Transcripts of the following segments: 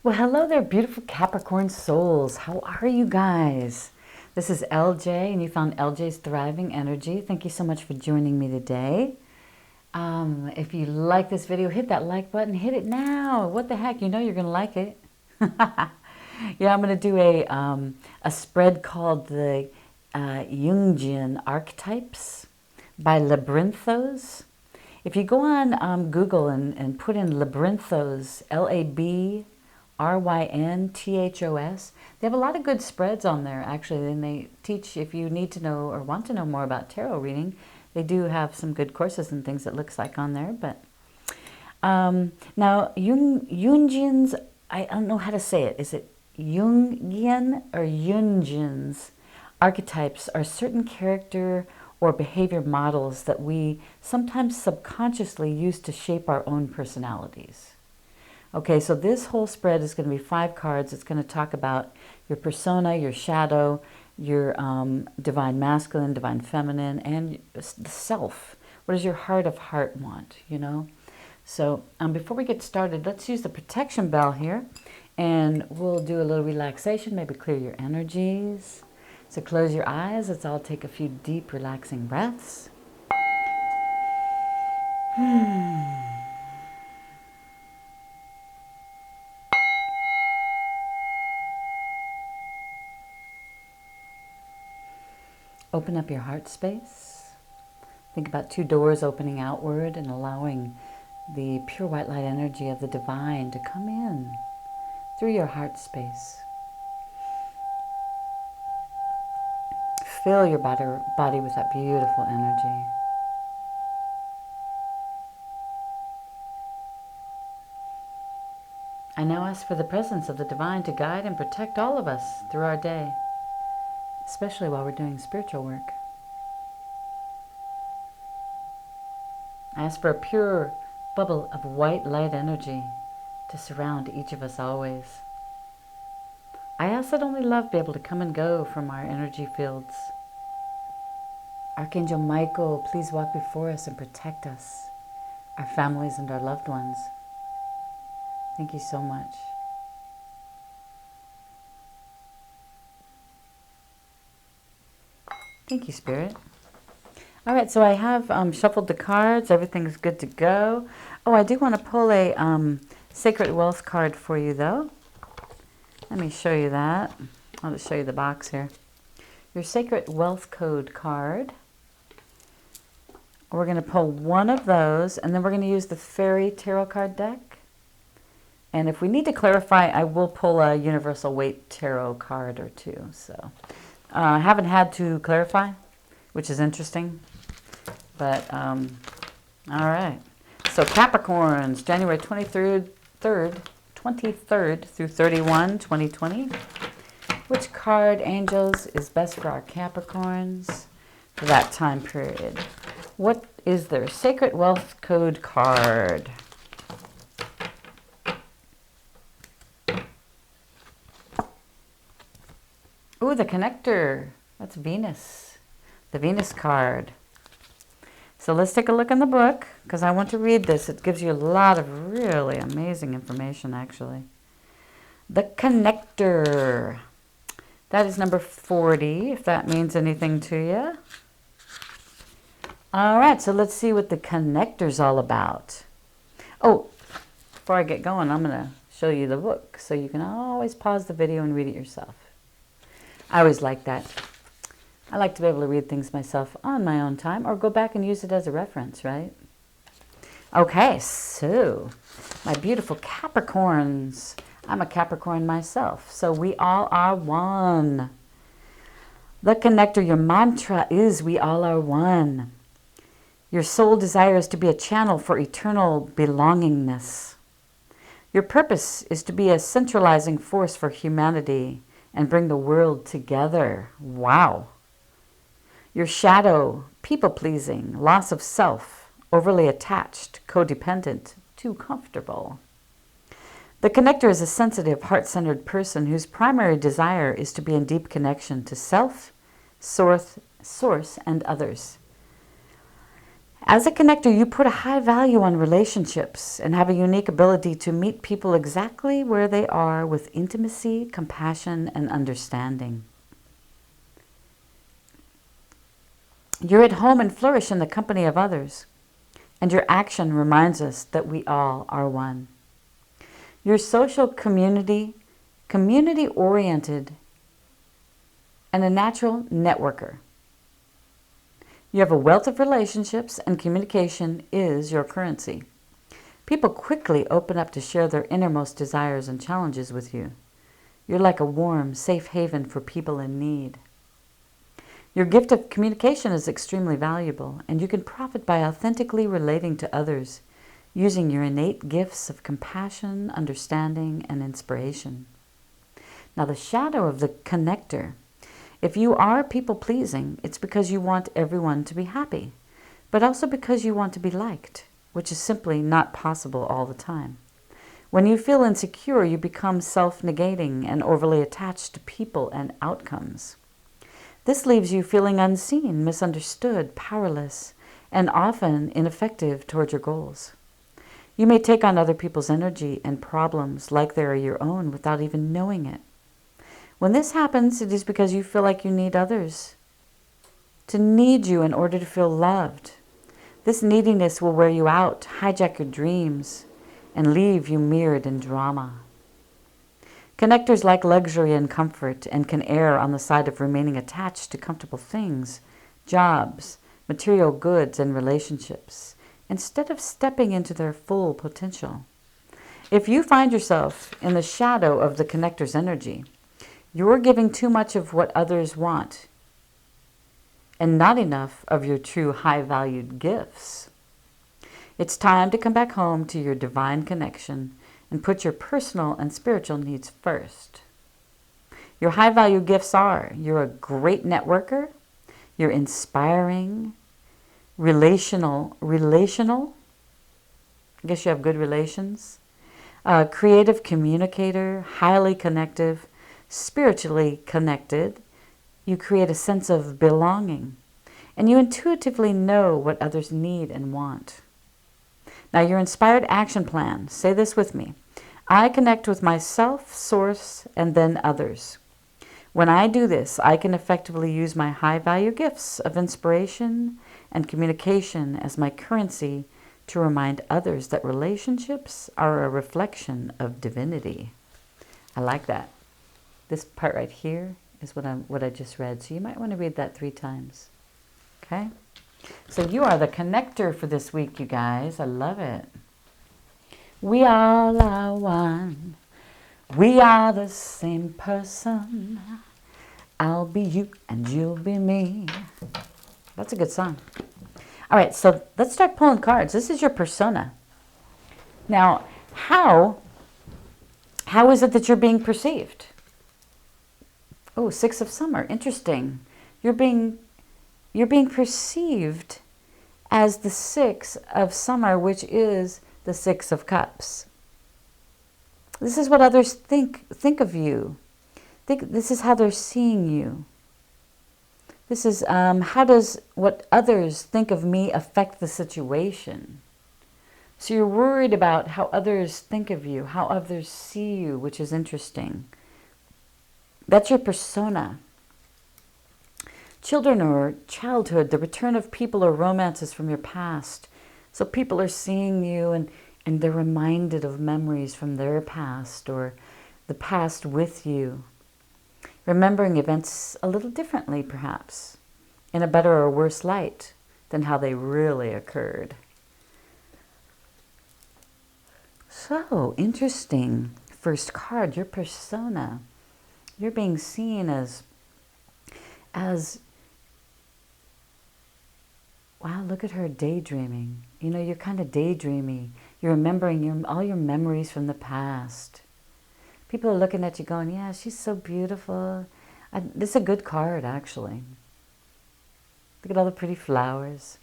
Well, hello there, beautiful Capricorn souls. How are you guys? This is LJ, and you found LJ's Thriving Energy. Thank you so much for joining me today. If you like this video, hit that like button. Hit it now. What the heck? You know you're going to like it. Yeah, I'm going to do a spread called the Jungian Archetypes by Labyrinthos. If you go on Google and put in Labyrinthos, Labyrinthos, they have a lot of good spreads on there, actually, and they teach, if you need to know or want to know more about tarot reading, they do have some good courses and things it looks like on there. But now, Jungians, I don't know how to say it. Is it Jungian or Jungians? Archetypes are certain character or behavior models that we sometimes subconsciously use to shape our own personalities. Okay, so this whole spread is going to be 5 cards. It's going to talk about your persona, your shadow, your divine masculine, divine feminine, and the self. What does your heart of heart want, you know? So before we get started, let's use the protection bell here, and we'll do a little relaxation, maybe clear your energies. So close your eyes. Let's all take a few deep, relaxing breaths. Open up your heart space. Think about 2 doors opening outward and allowing the pure white light energy of the divine to come in through your heart space. Fill your body with that beautiful energy. I now ask for the presence of the divine to guide and protect all of us through our day, especially while we're doing spiritual work. I ask for a pure bubble of white light energy to surround each of us always. I ask that only love be able to come and go from our energy fields. Archangel Michael, please walk before us and protect us, our families and our loved ones. Thank you so much. Thank you, Spirit. All right, so I have shuffled the cards. Everything's good to go. Oh, I do want to pull a Sacred Wealth card for you, though. Let me show you that. I'll just show you the box here. Your Sacred Wealth Code card. We're going to pull one of those, and then we're going to use the Fairy Tarot card deck. And if we need to clarify, I will pull a Universal Weight Tarot card or 2. So I haven't had to clarify, which is interesting. But, all right. So Capricorns, January 23rd through 31, 2020. Which card, angels, is best for our Capricorns for that time period? What is their Sacred Wealth Code card? Ooh, the connector. That's Venus. The Venus card. So let's take a look in the book, because I want to read this. It gives you a lot of really amazing information, actually. The connector. That is number 40, if that means anything to you. All right, so let's see what the connector's all about. Oh, before I get going, I'm going to show you the book, so you can always pause the video and read it yourself. I always like that. I like to be able to read things myself on my own time, or go back and use it as a reference, right? Okay, so my beautiful Capricorns. I'm a Capricorn myself, so we all are one. The connector, your mantra is we all are one. Your soul desires to be a channel for eternal belongingness. Your purpose is to be a centralizing force for humanity and bring the world together. Wow. Your shadow, people-pleasing, loss of self, overly attached, codependent, too comfortable. The connector is a sensitive, heart-centered person whose primary desire is to be in deep connection to self, source, and others. As a connector, you put a high value on relationships and have a unique ability to meet people exactly where they are with intimacy, compassion, and understanding. You're at home and flourish in the company of others, and your action reminds us that we all are one. You're social community-oriented, and a natural networker. You have a wealth of relationships, and communication is your currency. People quickly open up to share their innermost desires and challenges with you. You're like a warm, safe haven for people in need. Your gift of communication is extremely valuable, and you can profit by authentically relating to others, using your innate gifts of compassion, understanding, and inspiration. Now, the shadow of the connector. If you are people-pleasing, it's because you want everyone to be happy, but also because you want to be liked, which is simply not possible all the time. When you feel insecure, you become self-negating and overly attached to people and outcomes. This leaves you feeling unseen, misunderstood, powerless, and often ineffective toward your goals. You may take on other people's energy and problems like they are your own without even knowing it. When this happens, it is because you feel like you need others to need you in order to feel loved. This neediness will wear you out, hijack your dreams, and leave you mirrored in drama. Connectors like luxury and comfort and can err on the side of remaining attached to comfortable things, jobs, material goods, and relationships, instead of stepping into their full potential. If you find yourself in the shadow of the connector's energy, you're giving too much of what others want and not enough of your true high-valued gifts. It's time to come back home to your divine connection and put your personal and spiritual needs first. Your high-value gifts are: you're a great networker, you're inspiring, relational, I guess you have good relations, creative communicator, highly connective, spiritually connected. You create a sense of belonging, and you intuitively know what others need and want. Now, your inspired action plan, say this with me: I connect with myself, source, and then others. When I do this, I can effectively use my high-value gifts of inspiration and communication as my currency to remind others that relationships are a reflection of divinity. I like that. This part right here is what I just read. So you might want to read that 3 times. Okay? So you are the connector for this week, you guys. I love it. We all are one. We are the same person. I'll be you and you'll be me. That's a good song. All right, so let's start pulling cards. This is your persona. Now, how is it that you're being perceived? Oh, 6 of Summer. Interesting. You're being perceived as the 6 of Summer, which is the 6 of Cups. This is what others think of you. This is how they're seeing you. This is how does what others think of me affect the situation? So you're worried about how others think of you, how others see you, which is interesting. That's your persona. Children or childhood, the return of people or romances from your past. So people are seeing you and they're reminded of memories from their past or the past with you. Remembering events a little differently, perhaps, in a better or worse light than how they really occurred. So, interesting. First card, your persona. You're being seen as wow, look at her daydreaming. You know, you're kind of daydreamy. You're remembering all your memories from the past. People are looking at you going, yeah, she's so beautiful. This is a good card, actually. Look at all the pretty flowers.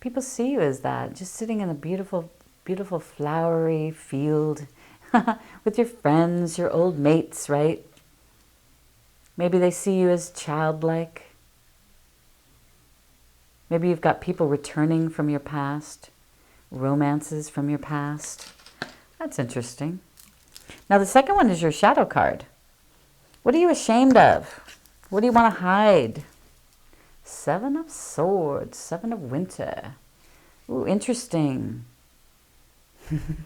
People see you as that, just sitting in a beautiful, beautiful flowery field with your friends, your old mates, right? Maybe they see you as childlike. Maybe you've got people returning from your past, romances from your past. That's interesting. Now the second one is your shadow card. What are you ashamed of? What do you want to hide? Seven of Swords, Seven of Winter. Ooh, interesting.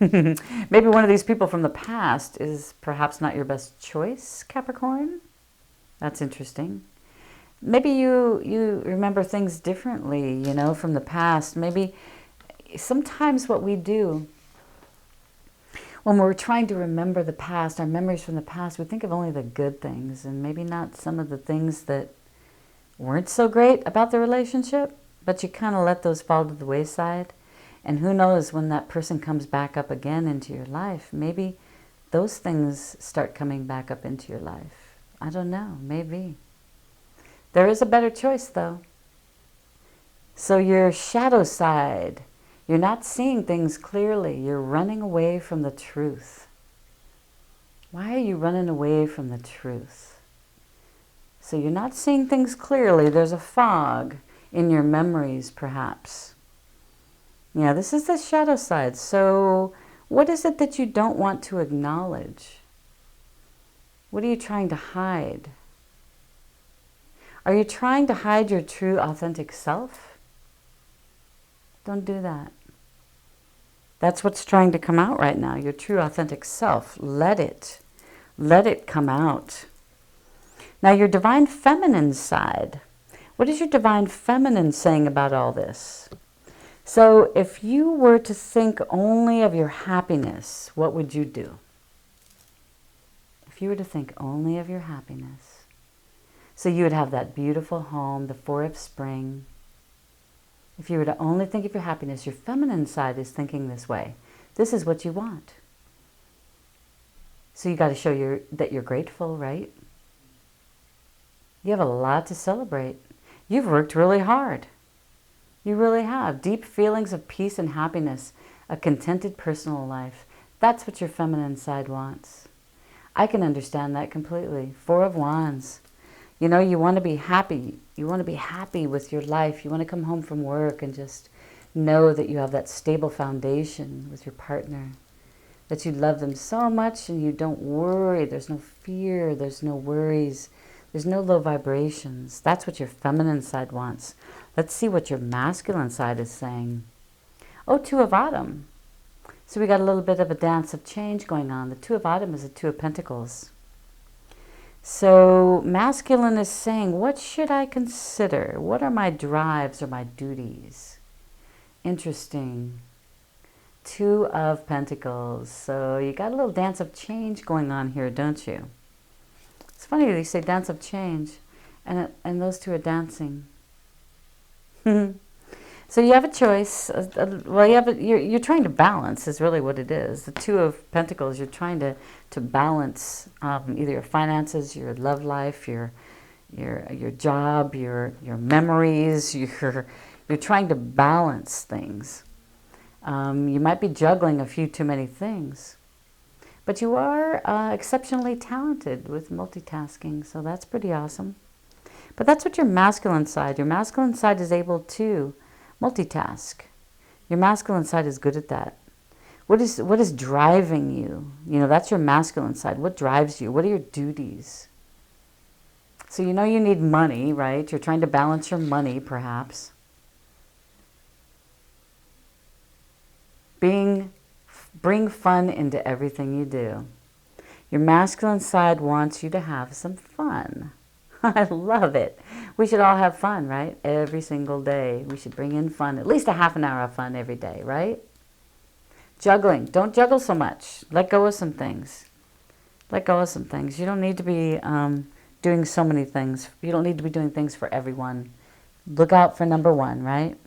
Maybe one of these people from the past is perhaps not your best choice, Capricorn. That's interesting. Maybe you remember things differently, you know, from the past. Maybe sometimes what we do when we're trying to remember the past, our memories from the past, we think of only the good things and maybe not some of the things that weren't so great about the relationship, but you kind of let those fall to the wayside. And who knows, when that person comes back up again into your life, maybe those things start coming back up into your life. I don't know, maybe. There is a better choice, though. So your shadow side, you're not seeing things clearly. You're running away from the truth. Why are you running away from the truth? So you're not seeing things clearly. There's a fog in your memories, perhaps. Yeah, this is the shadow side. So what is it that you don't want to acknowledge? What are you trying to hide? Are you trying to hide your true, authentic self? Don't do that. That's what's trying to come out right now, your true, authentic self. Let it come out. Now, your divine feminine side. What is your divine feminine saying about all this? So if you were to think only of your happiness, what would you do? If you were to think only of your happiness. So you would have that beautiful home, the 4 of spring. If you were to only think of your happiness, your feminine side is thinking this way. This is what you want. So you got to show that you're grateful, right? You have a lot to celebrate. You've worked really hard. You really have. Deep feelings of peace and happiness, a contented personal life. That's what your feminine side wants. I can understand that completely. 4 of Wands. You know, you want to be happy. You want to be happy with your life. You want to come home from work and just know that you have that stable foundation with your partner. That you love them so much and you don't worry. There's no fear. There's no worries. There's no low vibrations. That's what your feminine side wants. Let's see what your masculine side is saying. Oh, 2 of Autumn. So we got a little bit of a dance of change going on. The 2 of Autumn is the 2 of Pentacles. So masculine is saying, what should I consider? What are my drives or my duties? Interesting. 2 of Pentacles. So you got a little dance of change going on here, don't you? It's funny they say dance of change, and those two are dancing. So you have a choice. Well, you're trying to balance is really what it is. The 2 of Pentacles, you're trying to balance either your finances, your love life, your job, your memories. You're trying to balance things. You might be juggling a few too many things. But you are exceptionally talented with multitasking, so that's pretty awesome. But that's what your masculine side is able to multitask. Your masculine side is good at that. What is driving you? You know, that's your masculine side. What drives you? What are your duties? So you know you need money, right? You're trying to balance your money, perhaps. Bring fun into everything you do. Your masculine side wants you to have some fun. I love it. We should all have fun, right? Every single day. We should bring in fun. At least a half an hour of fun every day, right? Juggling. Don't juggle so much. Let go of some things. Let go of some things. You don't need to be doing so many things. You don't need to be doing things for everyone. Look out for number 1, right?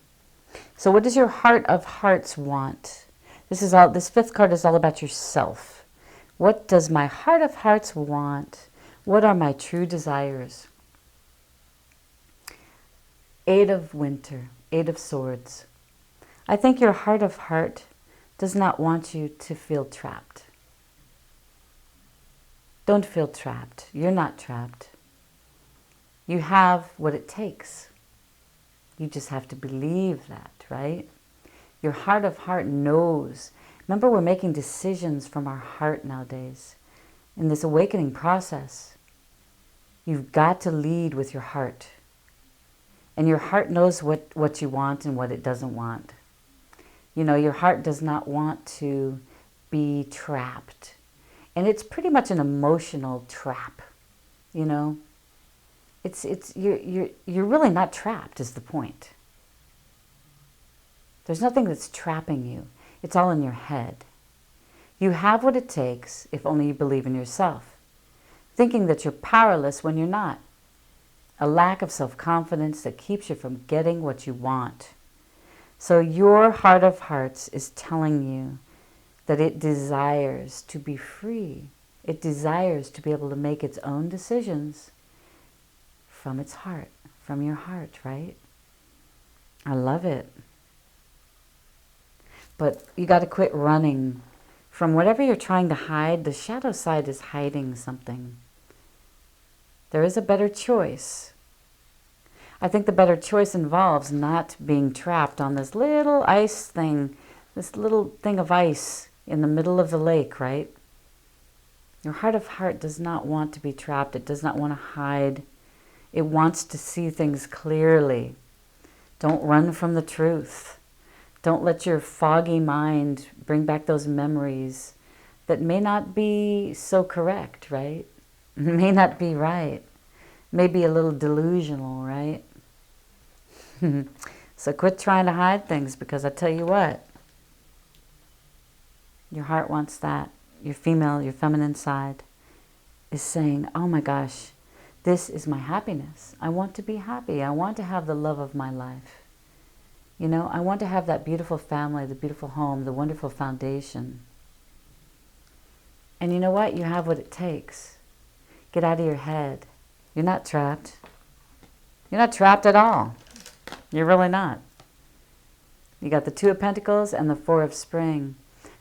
So what does your heart of hearts want? This 5th card is all about yourself. What does my heart of hearts want? What are my true desires? 8 of Winter, 8 of Swords. I think your heart of heart does not want you to feel trapped. Don't feel trapped. You're not trapped. You have what it takes. You just have to believe that, right? Your heart of heart knows. Remember, we're making decisions from our heart nowadays. In this awakening process, you've got to lead with your heart. And your heart knows what you want and what it doesn't want. You know, your heart does not want to be trapped. And it's pretty much an emotional trap, you know. You're really not trapped is the point. There's nothing that's trapping you. It's all in your head. You have what it takes if only you believe in yourself. Thinking that you're powerless when you're not. A lack of self-confidence that keeps you from getting what you want. So your heart of hearts is telling you that it desires to be free. It desires to be able to make its own decisions from its heart, from your heart, right? I love it. But you got to quit running from whatever you're trying to hide. The shadow side is hiding something. There is a better choice. I think the better choice involves not being trapped on this little ice thing, this little thing of ice in the middle of the lake, right? Your heart of heart does not want to be trapped. It does not want to hide. It wants to see things clearly. Don't run from the truth. Don't let your foggy mind bring back those memories that may not be so correct, right? May not be right. Maybe a little delusional, right? So quit trying to hide things, because I tell you what, your heart wants that. Your female, your feminine side is saying, oh my gosh, this is my happiness. I want to be happy. I want to have the love of my life. You know, I want to have that beautiful family, the beautiful home, the wonderful foundation. And you know what? You have what it takes. Get out of your head. You're not trapped. You're not trapped at all. You're really not. You got the Two of Pentacles and the Four of Spring,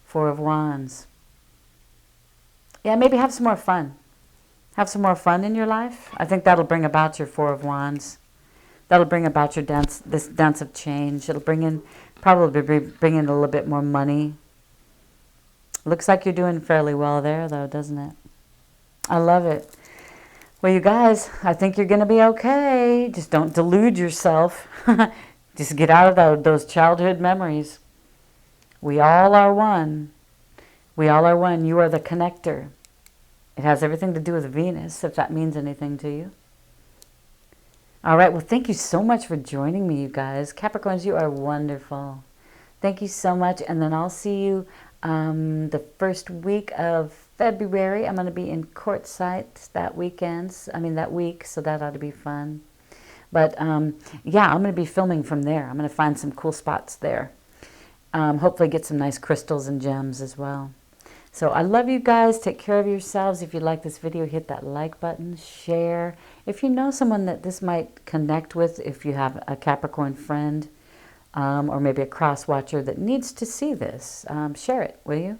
Four of Wands. Yeah, maybe have some more fun. Have some more fun in your life. I think that'll bring about your Four of Wands. That'll bring about your dance, this dance of change. It'll bring in, probably bring in a little bit more money. Looks like you're doing fairly well there, though, doesn't it? I love it. Well, you guys, I think you're going to be okay. Just don't delude yourself. Just get out of those childhood memories. We all are one. We all are one. You are the connector. It has everything to do with Venus, if that means anything to you. All right, well, thank you so much for joining me, you guys. Capricorns, you are wonderful. Thank you so much, and then I'll see you the first week of February. I'm going to be in Quartzsite that week, so that ought to be fun. But yeah, I'm going to be filming from there. I'm going to find some cool spots there. Hopefully get some nice crystals and gems as well. So I love you guys. Take care of yourselves. If you like this video, hit that like button, share. If you know someone that this might connect with, if you have a Capricorn friend, or maybe a cross watcher that needs to see this, share it, will you?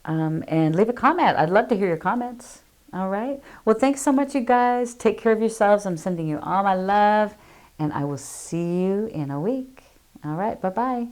And leave a comment. I'd love to hear your comments. All right. Well, thanks so much, you guys. Take care of yourselves. I'm sending you all my love, and I will see you in a week. All right. Bye-bye.